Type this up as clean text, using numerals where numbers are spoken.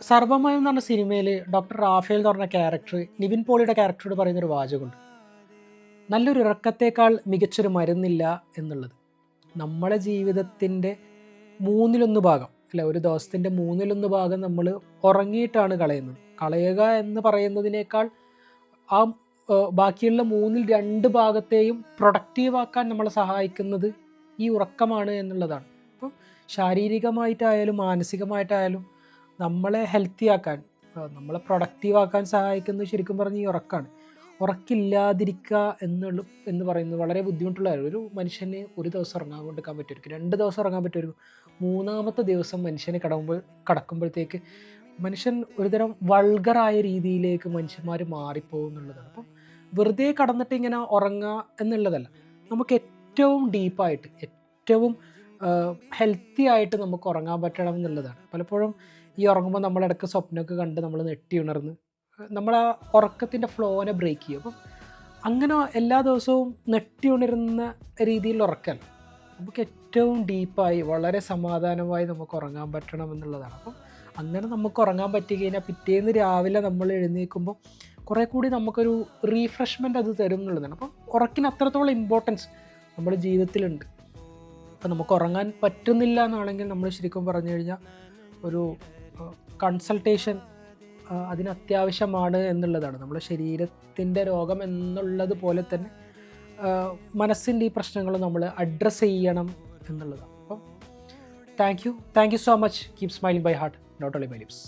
സർവമയം എന്ന് പറഞ്ഞ സിനിമയിൽ ഡോക്ടർ റാഫേൽ എന്ന് പറഞ്ഞ ക്യാരക്ടർ നിവിൻ പോളിയുടെ ക്യാരക്ടറോട് പറയുന്നൊരു വാചകമുണ്ട്. നല്ലൊരു ഉറക്കത്തേക്കാൾ മികച്ചൊരു മരുന്നില്ല എന്നുള്ളത്. നമ്മളെ ജീവിതത്തിൻ്റെ മൂന്നിലൊന്ന് ഭാഗം അല്ല, ഒരു ദിവസത്തിൻ്റെ മൂന്നിലൊന്ന് ഭാഗം നമ്മൾ ഉറങ്ങിയിട്ടാണ് കളയുന്നത്. കളയുക എന്ന് പറയുന്നതിനേക്കാൾ ആ ബാക്കിയുള്ള മൂന്നിൽ രണ്ട് ഭാഗത്തെയും പ്രൊഡക്റ്റീവാക്കാൻ നമ്മളെ സഹായിക്കുന്നത് ഈ ഉറക്കമാണ് എന്നുള്ളതാണ്. അപ്പം ശാരീരികമായിട്ടായാലും മാനസികമായിട്ടായാലും നമ്മളെ ഹെൽത്തി ആക്കാൻ, നമ്മളെ പ്രൊഡക്റ്റീവാക്കാൻ സഹായിക്കുന്നത് ശരിക്കും പറഞ്ഞാൽ ഈ ഉറക്കമാണ്. ഉറക്കില്ലാതിരിക്കുക എന്ന് പറയുന്നത് വളരെ ബുദ്ധിമുട്ടുള്ള കാര്യം. ഒരു മനുഷ്യന് ഒരു ദിവസം ഉറങ്ങാൻ കൊണ്ടിരിക്കാൻ പറ്റുമായിരിക്കും, 2 ദിവസം ഉറങ്ങാൻ പറ്റുമായിരിക്കും. മൂന്നാമത്തെ ദിവസം മനുഷ്യന് കടക്കുമ്പോഴത്തേക്ക് മനുഷ്യൻ ഒരുതരം വൾഗറായ രീതിയിലേക്ക് മനുഷ്യന്മാർ മാറിപ്പോകും എന്നുള്ളതാണ്. അപ്പം വെറുതെ കടന്നിട്ട് ഇങ്ങനെ ഉറങ്ങുക എന്നുള്ളതല്ല, നമുക്ക് ഏറ്റവും ഡീപ്പായിട്ട് ഏറ്റവും ഹെൽത്തി ആയിട്ട് നമുക്ക് ഉറങ്ങാൻ പറ്റണം എന്നുള്ളതാണ്. പലപ്പോഴും ഈ ഉറങ്ങുമ്പോൾ നമ്മളിടയ്ക്ക് സ്വപ്നമൊക്കെ കണ്ട് നമ്മൾ നെട്ടി ഉണർന്ന് നമ്മൾ ആ ഉറക്കത്തിൻ്റെ ഫ്ലോനെ ബ്രേക്ക് ചെയ്യും. അപ്പം അങ്ങനെ എല്ലാ ദിവസവും നെട്ടി ഉണരുന്ന രീതിയിൽ ഉറക്കല്ല, നമുക്ക് ഏറ്റവും ഡീപ്പായി വളരെ സമാധാനമായി നമുക്ക് ഉറങ്ങാൻ പറ്റണം എന്നുള്ളതാണ്. അപ്പം അങ്ങനെ നമുക്ക് ഉറങ്ങാൻ പറ്റി കഴിഞ്ഞാൽ പിറ്റേന്ന് രാവിലെ നമ്മൾ എഴുന്നേൽക്കുമ്പോൾ കുറേ കൂടി നമുക്കൊരു റീഫ്രഷ്മെൻ്റ് അത് തരും എന്നുള്ളതാണ്. അപ്പം ഉറക്കിന് അത്രത്തോളം ഇമ്പോർട്ടൻസ് നമ്മുടെ ജീവിതത്തിലുണ്ട്. അപ്പം നമുക്ക് ഉറങ്ങാൻ പറ്റുന്നില്ല എന്നാണെങ്കിൽ നമ്മൾ ശരിക്കും പറഞ്ഞു കഴിഞ്ഞാൽ ഒരു കൺസൾട്ടേഷൻ അതിന് അത്യാവശ്യമാണ് എന്നുള്ളതാണ്. നമ്മുടെ ശരീരത്തിൻ്റെ രോഗം എന്നുള്ളത് പോലെ തന്നെ മനസ്സിൻ്റെ ഈ പ്രശ്നങ്ങൾ നമ്മൾ അഡ്രസ്സ് ചെയ്യണം എന്നുള്ളതാണ്. അപ്പം thank you so much. Keep smiling by heart, not only by lips.